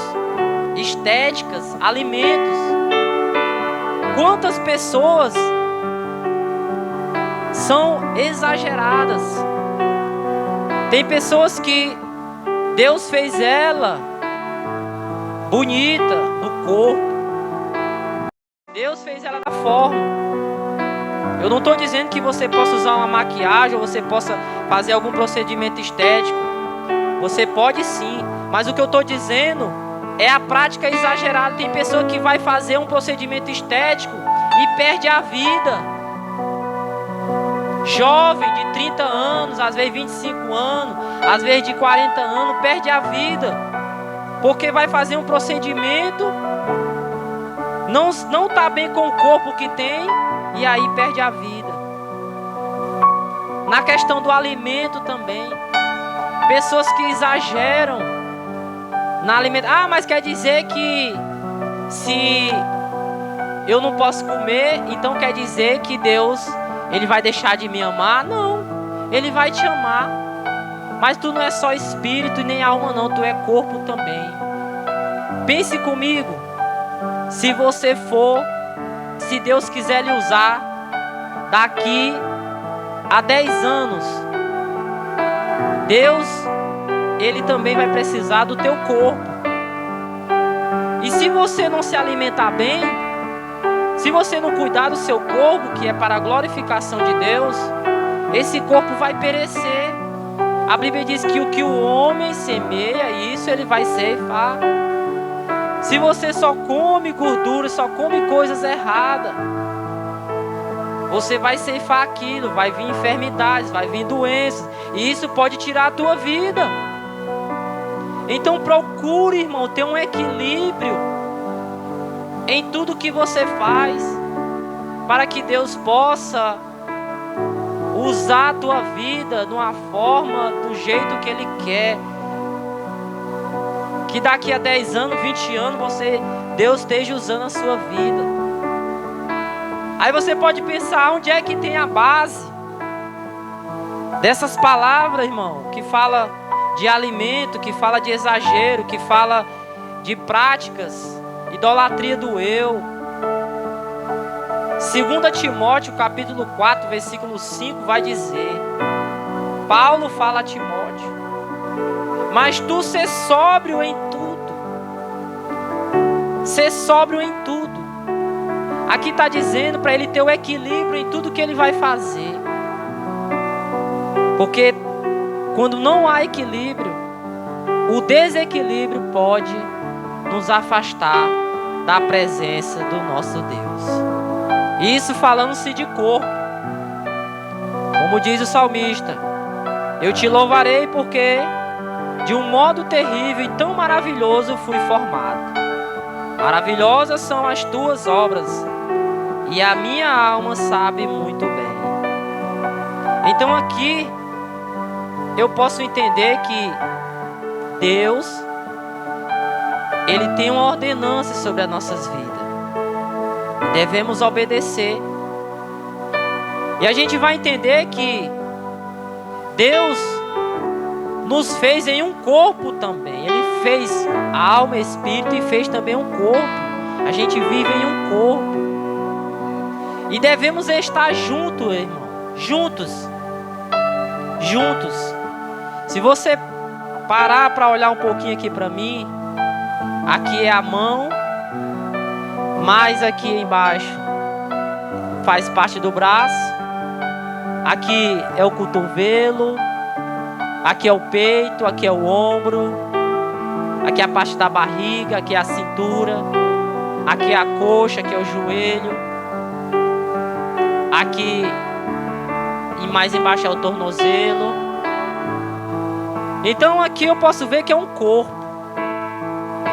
Speaker 2: estéticas, alimentos. Quantas pessoas são exageradas? Tem pessoas que Deus fez ela bonita no corpo. Deus fez ela da forma. Eu não estou dizendo que você possa usar uma maquiagem ou você possa fazer algum procedimento estético. Você pode sim, mas o que eu estou dizendo é a prática exagerada. Tem pessoa que vai fazer um procedimento estético e perde a vida. Jovem de 30 anos, às vezes 25 anos, às vezes de 40 anos, perde a vida. Porque vai fazer um procedimento, não está bem com o corpo que tem, e aí perde a vida. Na questão do alimento também. Pessoas que exageram na alimentação. Ah, mas quer dizer que se eu não posso comer, então quer dizer que Deus, Ele vai deixar de me amar? Não, Ele vai te amar. Mas tu não é só espírito e nem alma não, tu é corpo também. Pense comigo, se Deus quiser lhe usar daqui a 10 anos, Deus, Ele também vai precisar do teu corpo. E se você não se alimentar bem, se você não cuidar do seu corpo, que é para a glorificação de Deus, esse corpo vai perecer. A Bíblia diz que o que o homem semeia, isso ele vai ceifar. Se você só come gordura, só come coisas erradas, você vai ceifar aquilo, vai vir enfermidades, vai vir doenças, e isso pode tirar a tua vida. Então procure, irmão, ter um equilíbrio em tudo que você faz, para que Deus possa usar a tua vida de uma forma, do jeito que Ele quer. Que daqui a 10 anos, 20 anos, Deus esteja usando a sua vida. Aí você pode pensar, onde é que tem a base dessas palavras, irmão, que fala de alimento, que fala de exagero, que fala de práticas, idolatria do eu. 2 Timóteo capítulo 4, versículo 5 vai dizer, Paulo fala a Timóteo, mas tu ser sóbrio em tudo. Ser sóbrio em tudo. Aqui está dizendo para ele ter o equilíbrio em tudo que ele vai fazer. Porque quando não há equilíbrio, o desequilíbrio pode nos afastar da presença do nosso Deus. Isso falando-se de corpo. Como diz o salmista, eu te louvarei porque de um modo terrível e tão maravilhoso fui formado. Maravilhosas são as tuas obras, e a minha alma sabe muito bem. Então aqui eu posso entender que Deus, Ele tem uma ordenança sobre as nossas vidas. Devemos obedecer. E a gente vai entender que Deus nos fez em um corpo também. Ele fez a alma, espírito e fez também um corpo. A gente vive em um corpo. E devemos estar juntos, irmão. Juntos. Se você parar para olhar um pouquinho aqui para mim, aqui é a mão, mais aqui embaixo faz parte do braço. Aqui é o cotovelo, aqui é o peito, aqui é o ombro, aqui é a parte da barriga, aqui é a cintura, aqui é a coxa, aqui é o joelho, aqui e mais embaixo é o tornozelo. Então aqui eu posso ver que é um corpo.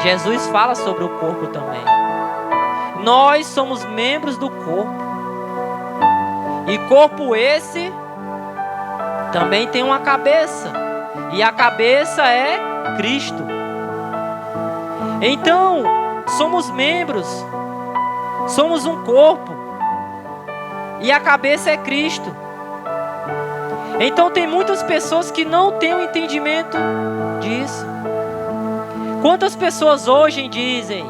Speaker 2: Jesus fala sobre o corpo também. Nós somos membros do corpo. E corpo esse também tem uma cabeça. E a cabeça é Cristo. Então, somos membros. Somos um corpo. E a cabeça é Cristo. Então tem muitas pessoas que não têm o entendimento disso. Quantas pessoas hoje dizem: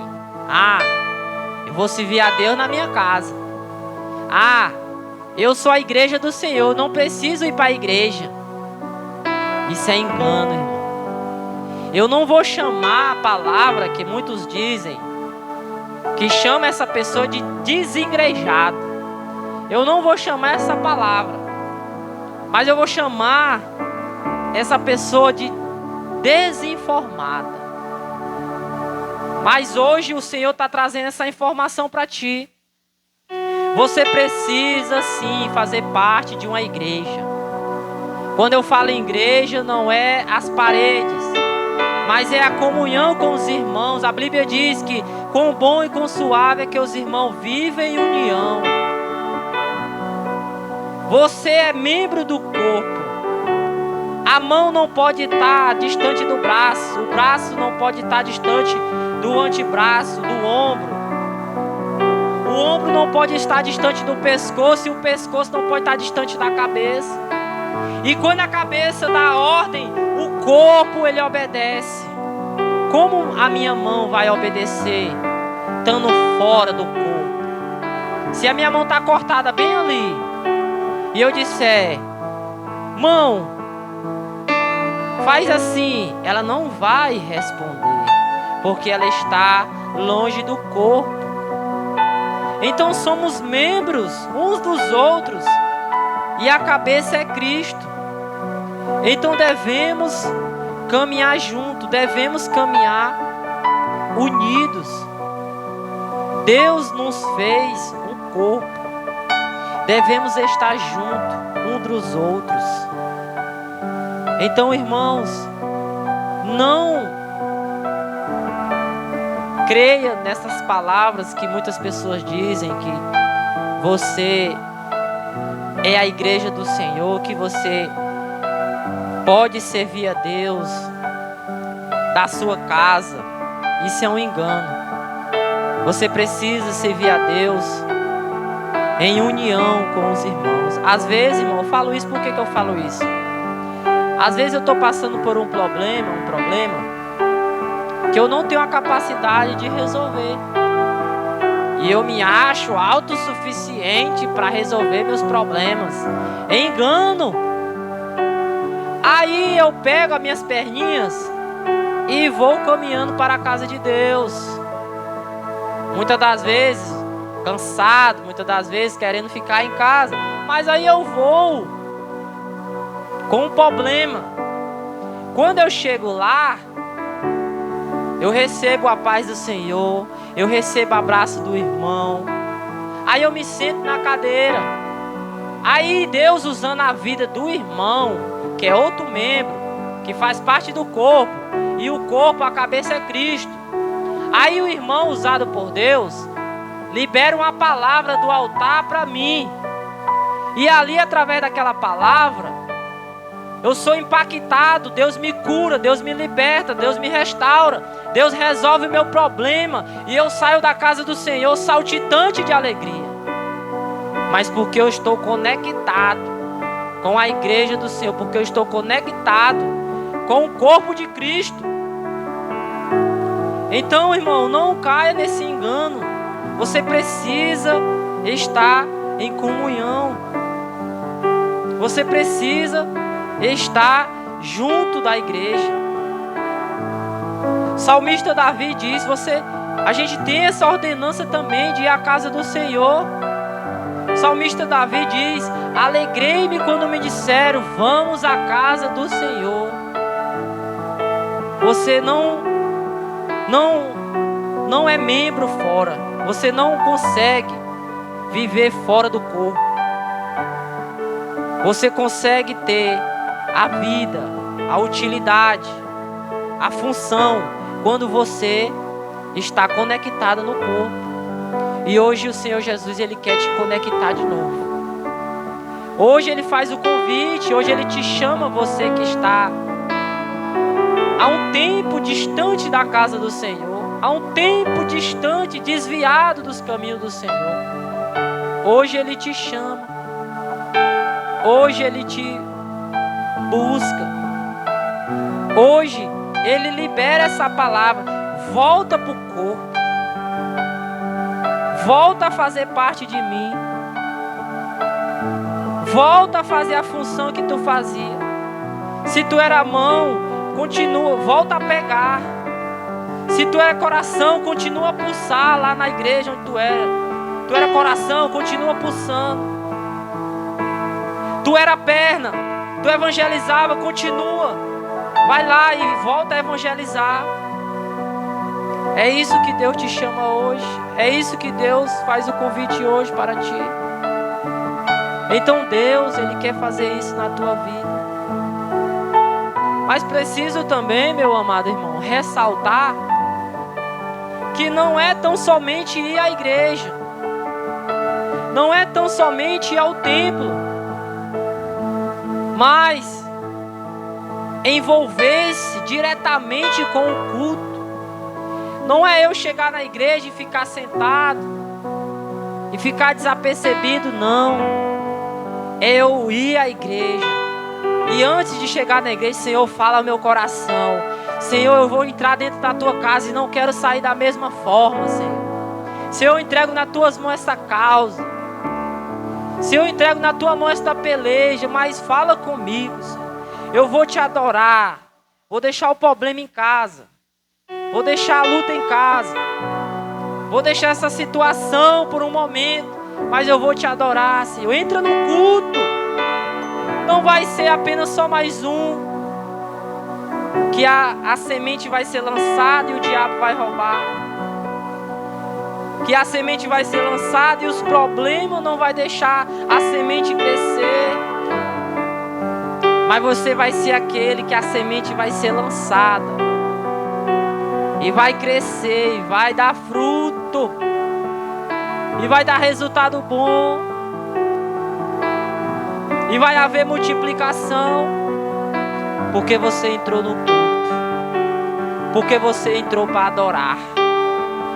Speaker 2: eu vou servir a Deus na minha casa. Eu sou a igreja do Senhor, não preciso ir para a igreja. Isso é engano, irmão. Eu não vou chamar a palavra que muitos dizem, que chama essa pessoa de desigrejado. Eu não vou chamar essa palavra, mas eu vou chamar essa pessoa de desinformada. Mas hoje o Senhor está trazendo essa informação para ti. Você precisa sim fazer parte de uma igreja. Quando eu falo em igreja, não é as paredes, mas é a comunhão com os irmãos. A Bíblia diz que quão bom e quão suave é que os irmãos vivem em união. Você é membro do corpo. A mão não pode estar distante do braço. O braço não pode estar distante do antebraço, do ombro. O ombro não pode estar distante do pescoço. E o pescoço não pode estar distante da cabeça. E quando a cabeça dá ordem, o corpo ele obedece. Como a minha mão vai obedecer estando fora do corpo? Se a minha mão está cortada bem ali e eu disser, mão, faz assim, ela não vai responder, porque ela está longe do corpo. Então somos membros uns dos outros e a cabeça é Cristo. Então devemos caminhar junto, devemos caminhar unidos. Deus nos fez um corpo. Devemos estar juntos uns dos outros. Então, irmãos, não creia nessas palavras que muitas pessoas dizem que você é a igreja do Senhor, que você pode servir a Deus da sua casa. Isso é um engano. Você precisa servir a Deus em união com os irmãos. Às vezes, irmão, eu falo isso, por que eu falo isso? Às vezes eu estou passando por um problema que eu não tenho a capacidade de resolver. E eu me acho autossuficiente para resolver meus problemas. É engano. Aí eu pego as minhas perninhas e vou caminhando para a casa de Deus. Muitas das vezes cansado, muitas das vezes querendo ficar em casa. Mas aí eu vou com um problema. Quando eu chego lá, eu recebo a paz do Senhor, eu recebo o abraço do irmão. Aí eu me sento na cadeira. Aí Deus, usando a vida do irmão, que é outro membro, que faz parte do corpo, e o corpo, a cabeça é Cristo. Aí o irmão, usado por Deus, libera uma palavra do altar para mim. E ali, através daquela palavra, eu sou impactado. Deus me cura, Deus me liberta, Deus me restaura, Deus resolve o meu problema. E eu saio da casa do Senhor saltitante de alegria. Mas porque eu estou conectado com a igreja do Senhor, porque eu estou conectado com o corpo de Cristo. Então, irmão, não caia nesse engano. Você precisa estar em comunhão. Você precisa estar junto da igreja. O salmista Davi diz, a gente tem essa ordenança também de ir à casa do Senhor. O salmista Davi diz, alegrei-me quando me disseram, vamos à casa do Senhor. Você não é membro fora. Você não consegue viver fora do corpo. Você consegue ter a vida, a utilidade, a função, quando você está conectado no corpo. E hoje o Senhor Jesus, Ele quer te conectar de novo. Hoje Ele faz o convite, hoje Ele te chama, você que está há um tempo distante da casa do Senhor, há um tempo distante, desviado dos caminhos do Senhor. Hoje Ele te chama. Hoje Ele te busca. Hoje Ele libera essa palavra. Volta para o corpo. Volta a fazer parte de mim. Volta a fazer a função que tu fazia. Se tu era mão, continua, volta a pegar. Se tu é coração, continua a pulsar lá na igreja onde tu era. Tu era coração, continua pulsando. Tu era perna, tu evangelizava, continua. Vai lá e volta a evangelizar. É isso que Deus te chama hoje. É isso que Deus faz o convite hoje para ti. Então Deus, Ele quer fazer isso na tua vida. Mas preciso também, meu amado irmão, ressaltar que não é tão somente ir à igreja. Não é tão somente ir ao templo. Mas envolver-se diretamente com o culto. Não é eu chegar na igreja e ficar sentado e ficar desapercebido, não. É eu ir à igreja. E antes de chegar na igreja, Senhor, fala ao meu coração. Senhor, eu vou entrar dentro da tua casa e não quero sair da mesma forma, Senhor. Senhor, eu entrego nas tuas mãos essa causa. Senhor, eu entrego na tua mão esta peleja, mas fala comigo, Senhor. Eu vou te adorar. Vou deixar o problema em casa. Vou deixar a luta em casa. Vou deixar essa situação por um momento. Mas eu vou te adorar, Senhor. Entra no culto. Não vai ser apenas só mais um. Que a semente vai ser lançada e o diabo vai roubar. Que a semente vai ser lançada e os problemas não vai deixar a semente crescer. Mas você vai ser aquele que a semente vai ser lançada. E vai crescer, e vai dar fruto. E vai dar resultado bom. E vai haver multiplicação. Porque você entrou no culto. Porque você entrou para adorar.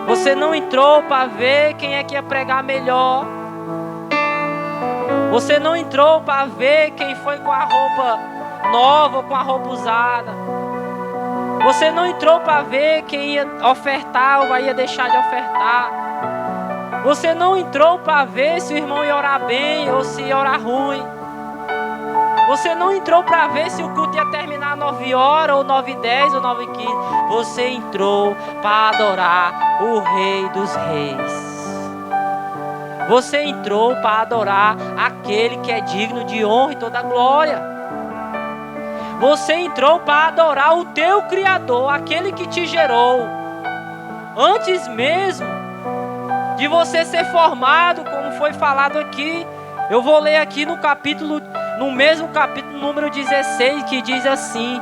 Speaker 2: Você não entrou para ver quem é que ia pregar melhor. Você não entrou para ver quem foi com a roupa nova ou com a roupa usada. Você não entrou para ver quem ia ofertar ou ia deixar de ofertar. Você não entrou para ver se o irmão ia orar bem ou se ia orar ruim. Você não entrou para ver se o culto ia terminar 9 horas ou 9h10 ou 9h15. Você entrou para adorar o Rei dos Reis. Você entrou para adorar aquele que é digno de honra e toda glória. Você entrou para adorar o teu Criador, aquele que te gerou. Antes mesmo de você ser formado, como foi falado aqui. Eu vou ler aqui no mesmo capítulo número 16, que diz assim: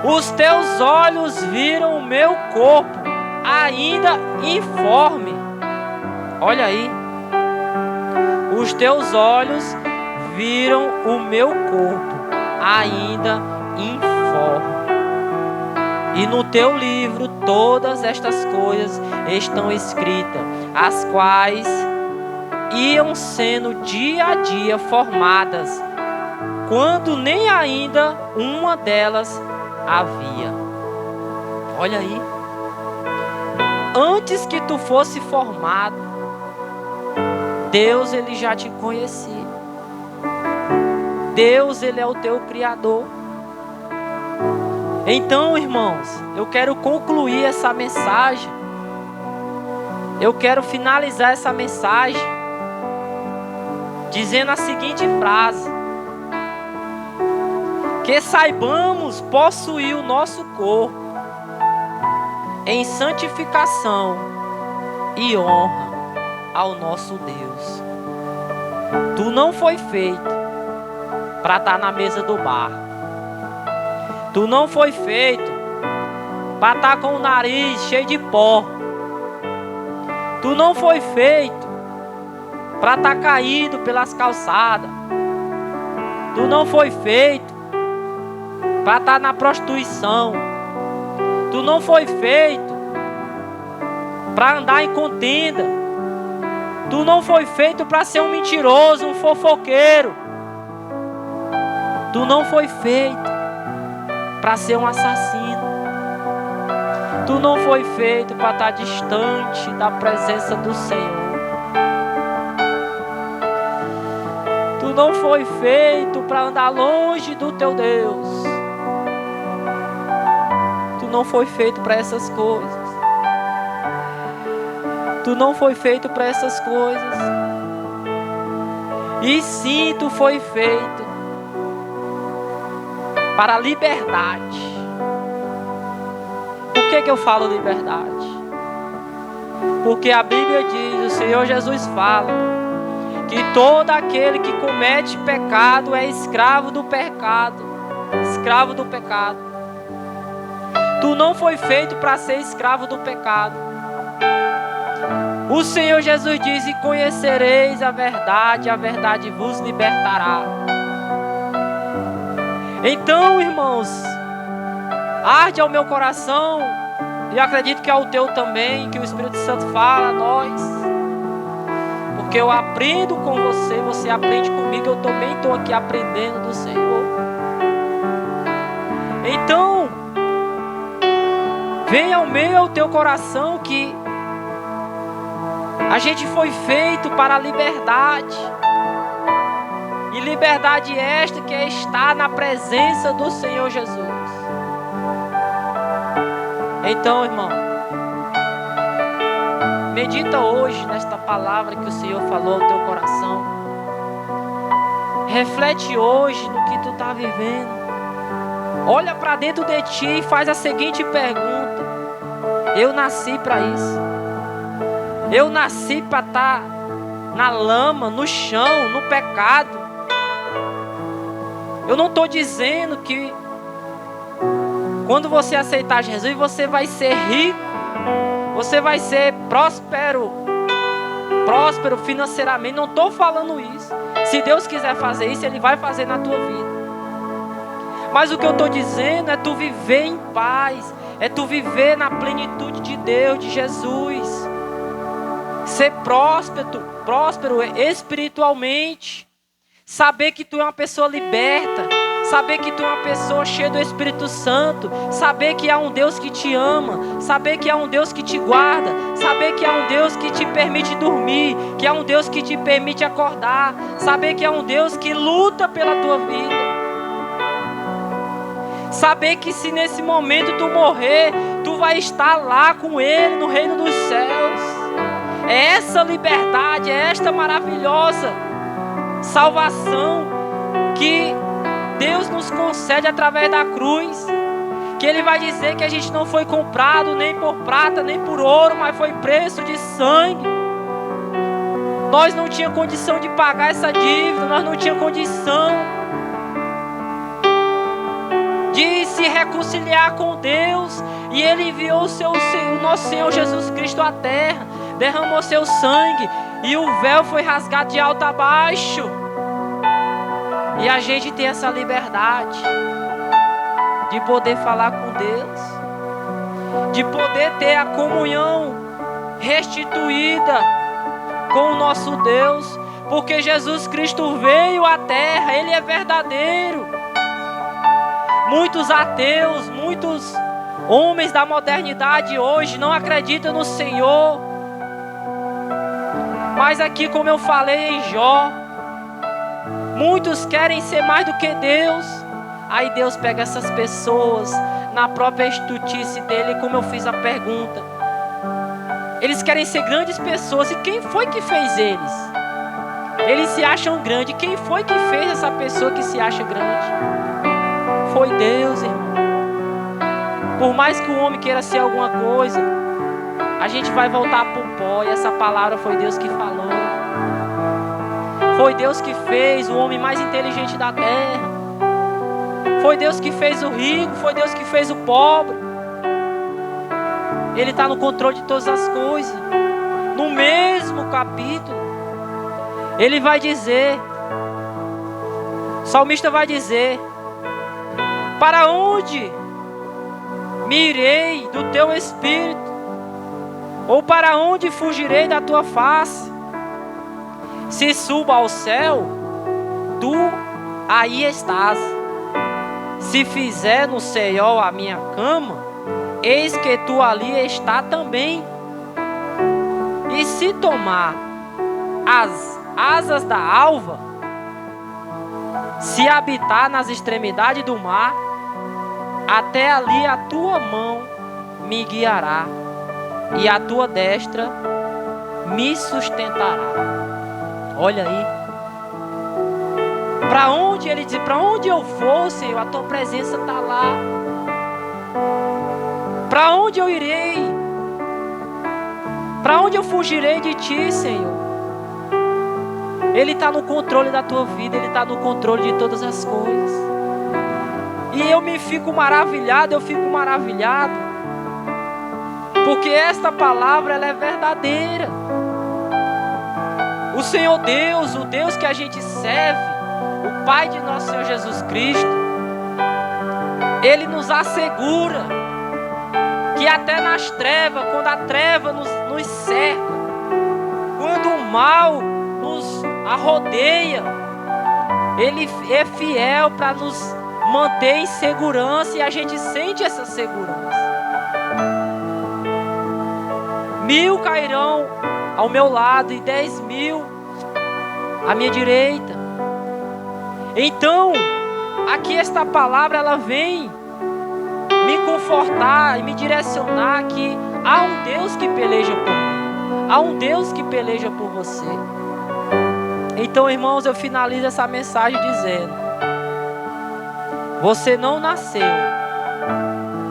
Speaker 2: os teus olhos viram o meu corpo, ainda informe. Olha aí. Os teus olhos viram o meu corpo, ainda informe. E no teu livro todas estas coisas estão escritas, as quais iam sendo dia a dia formadas, quando nem ainda uma delas havia. Olha aí. Antes que tu fosse formado, Deus, Ele já te conhecia. Deus, Ele é o teu Criador. Então, irmãos, eu quero concluir essa mensagem. Eu quero finalizar essa mensagem dizendo a seguinte frase: que saibamos possuir o nosso corpo em santificação e honra ao nosso Deus. Tu não foi feito para estar na mesa do bar. Tu não foi feito para estar com o nariz cheio de pó. Tu não foi feito para estar caído pelas calçadas. Tu não foi feito para estar na prostituição. Tu não foi feito para andar em contenda. Tu não foi feito para ser um mentiroso, um fofoqueiro. Tu não foi feito para ser um assassino. Tu não foi feito para estar distante da presença do Senhor. Tu não foi feito para andar longe do teu Deus. não foi feito para essas coisas. Tu não foi feito para essas coisas. E sim, tu foi feito para a liberdade. Por que eu falo liberdade? Porque a Bíblia diz, o Senhor Jesus fala, que todo aquele que comete pecado é escravo do pecado. Escravo do pecado. Tu não foi feito para ser escravo do pecado. O Senhor Jesus diz, e conhecereis a verdade vos libertará. Então, irmãos, arde ao meu coração, e acredito que ao teu também, que o Espírito Santo fala a nós, porque eu aprendo com você, você aprende comigo, eu também estou aqui aprendendo do Senhor. Então, venha ao meio ao teu coração que a gente foi feito para a liberdade. E liberdade esta que é estar na presença do Senhor Jesus. Então, irmão, medita hoje nesta palavra que o Senhor falou ao teu coração. Reflete hoje no que tu está vivendo. Olha para dentro de ti e faz a seguinte pergunta: eu nasci para isso. Eu nasci para estar na lama, no chão, no pecado. Eu não estou dizendo que quando você aceitar Jesus, você vai ser rico, você vai ser próspero financeiramente. Não estou falando isso. Se Deus quiser fazer isso, Ele vai fazer na tua vida. Mas o que eu estou dizendo é tu viver em paz, é tu viver na plenitude de Deus, de Jesus. Ser próspero espiritualmente. Saber que tu é uma pessoa liberta. Saber que tu é uma pessoa cheia do Espírito Santo. Saber que há um Deus que te ama. Saber que há um Deus que te guarda. Saber que há um Deus que te permite dormir. Que há um Deus que te permite acordar. Saber que há um Deus que luta pela tua vida. Saber que se nesse momento tu morrer, tu vai estar lá com Ele no reino dos céus. É essa liberdade, é esta maravilhosa salvação que Deus nos concede através da cruz. Que Ele vai dizer que a gente não foi comprado nem por prata, nem por ouro, mas foi preço de sangue. Nós não tínhamos condição de pagar essa dívida, nós não tínhamos condição de se reconciliar com Deus. E Ele enviou o nosso Senhor Jesus Cristo à terra, derramou seu sangue, e o véu foi rasgado de alto a baixo. E a gente tem essa liberdade de poder falar com Deus, de poder ter a comunhão restituída com o nosso Deus, porque Jesus Cristo veio à terra, Ele é verdadeiro. Muitos ateus, muitos homens da modernidade hoje não acreditam no Senhor. Mas aqui, como eu falei em Jó, muitos querem ser mais do que Deus. Aí Deus pega essas pessoas na própria estutice dele, como eu fiz a pergunta. Eles querem ser grandes pessoas. E quem foi que fez eles? Eles se acham grandes. Quem foi que fez essa pessoa que se acha grande? Foi Deus, irmão. Por mais que o homem queira ser alguma coisa, a gente vai voltar para o pó. E essa palavra foi Deus que falou. Foi Deus que fez o homem mais inteligente da terra. Foi Deus que fez o rico. Foi Deus que fez o pobre. Ele está no controle de todas as coisas. No mesmo capítulo, ele vai dizer, o salmista vai dizer: para onde me irei do teu espírito? Ou para onde fugirei da tua face? Se suba ao céu, tu aí estás. Se fizer no Seol a minha cama, eis que tu ali está também. E se tomar as asas da alva, se habitar nas extremidades do mar, até ali a tua mão me guiará, e a tua destra me sustentará. Olha aí. Para onde ele diz, para onde eu for, Senhor, a tua presença está lá. Para onde eu irei? Para onde eu fugirei de ti, Senhor? Ele está no controle da tua vida, ele está no controle de todas as coisas. E eu fico maravilhado, porque esta palavra ela é verdadeira. O Senhor Deus, o Deus que a gente serve, o Pai de nosso Senhor Jesus Cristo, Ele nos assegura que até nas trevas, quando a treva nos cerca, quando o mal nos arrodeia, Ele é fiel para nos manter em segurança, e a gente sente essa segurança. 1000 cairão ao meu lado e 10.000 à minha direita. Então, aqui esta palavra ela vem me confortar e me direcionar que há um Deus que peleja por mim, há um Deus que peleja por você. Então, irmãos, eu finalizo essa mensagem dizendo: você não nasceu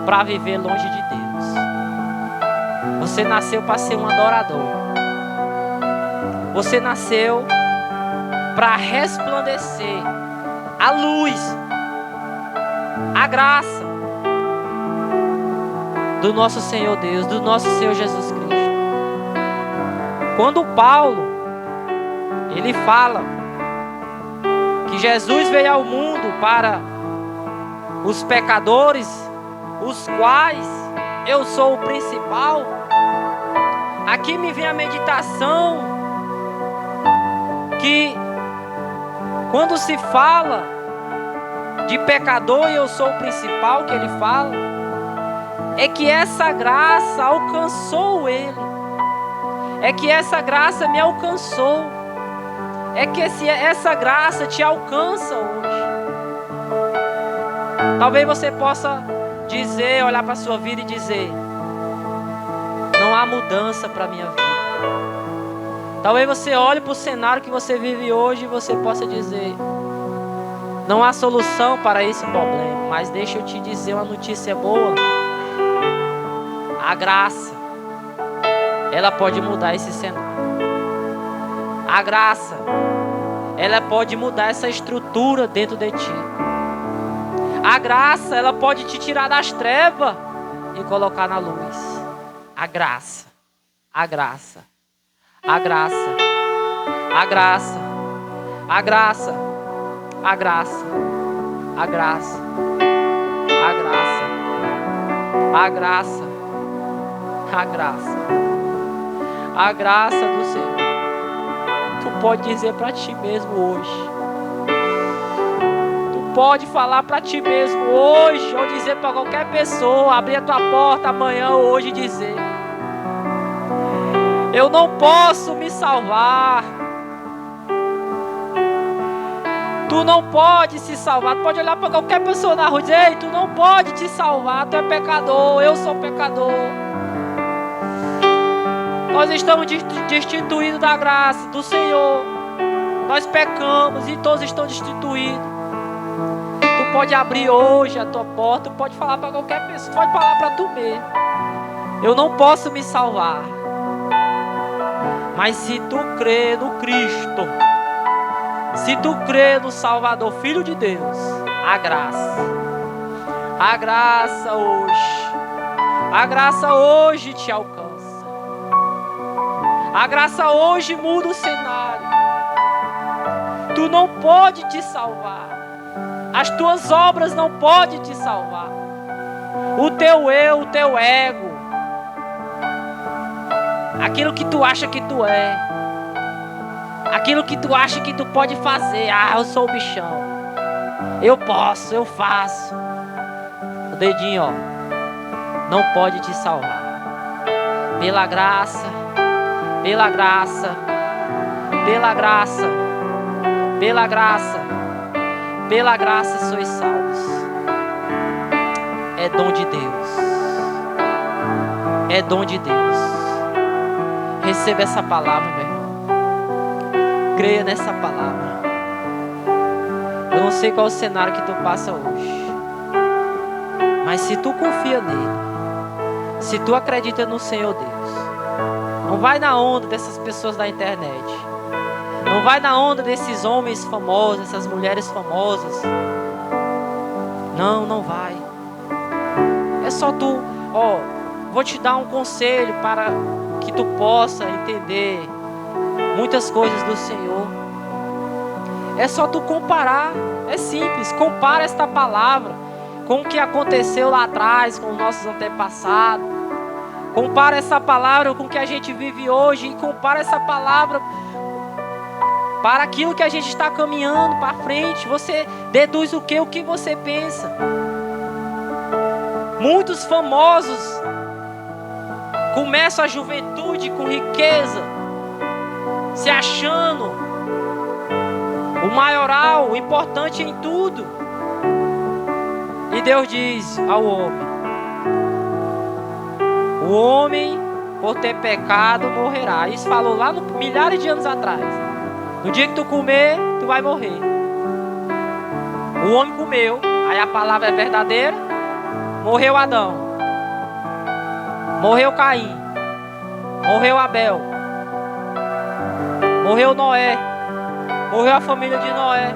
Speaker 2: para viver longe de Deus. Você nasceu para ser um adorador. Você nasceu para resplandecer a luz, a graça do nosso Senhor Deus, do nosso Senhor Jesus Cristo. Quando Paulo ele fala que Jesus veio ao mundo para os pecadores, os quais eu sou o principal, aqui me vem a meditação que quando se fala de pecador e eu sou o principal, que ele fala, é que essa graça alcançou ele, é que essa graça me alcançou, é que essa graça te alcança hoje. Talvez você possa dizer, olhar para a sua vida e dizer: não há mudança para a minha vida. Talvez você olhe para o cenário que você vive hoje e você possa dizer: não há solução para esse problema. Mas deixa eu te dizer uma notícia boa. A graça, ela pode mudar esse cenário. A graça, ela pode mudar essa estrutura dentro de ti. A graça, ela pode te tirar das trevas e colocar na luz. A graça, a graça, a graça, a graça, a graça, a graça, a graça, a graça, a graça, a graça, a graça do Senhor. Tu pode dizer para ti mesmo hoje. Pode falar para ti mesmo hoje, ou dizer para qualquer pessoa, abrir a tua porta amanhã ou hoje e dizer: eu não posso me salvar. Tu não pode se salvar. Tu pode olhar para qualquer pessoa na rua e dizer: ei, tu não pode te salvar, tu é pecador, eu sou pecador. Nós estamos destituídos da graça do Senhor. Nós pecamos e todos estão destituídos. Pode abrir hoje a tua porta, pode falar para qualquer pessoa, pode falar para tu mesmo: eu não posso me salvar. Mas se tu crê no Cristo, se tu crê no Salvador, Filho de Deus, a graça hoje te alcança. A graça hoje muda o cenário. Tu não pode te salvar. As tuas obras não podem te salvar. O teu eu, o teu ego, aquilo que tu acha que tu é, aquilo que tu acha que tu pode fazer. Ah, eu sou o bichão, eu posso, eu faço. O dedinho, ó, não pode te salvar. Pela graça, pela graça, pela graça, pela graça, pela graça sois salvos. é dom de Deus. É dom de Deus. Receba essa palavra, meu irmão. Creia nessa palavra. Eu não sei qual é o cenário que tu passa hoje, mas se tu confia nele, se tu acredita no Senhor Deus, não vai na onda dessas pessoas da internet, não vai na onda desses homens famosos, essas mulheres famosas. Não vai. É só tu, vou te dar um conselho para que tu possa entender muitas coisas do Senhor. É só tu comparar. É simples, compara esta palavra com o que aconteceu lá atrás, com os nossos antepassados. Compara essa palavra com o que a gente vive hoje e compara essa palavra para aquilo que a gente está caminhando para frente. Você deduz o que? O que você pensa. Muitos famosos começam a juventude com riqueza, se achando o maioral, o importante em tudo. E Deus diz ao homem: o homem, por ter pecado, morrerá. Isso falou lá milhares de anos atrás. No dia que tu comer, tu vai morrer. O homem comeu, aí a palavra é verdadeira. Morreu Adão, morreu Caim, morreu Abel, morreu Noé, morreu a família de Noé.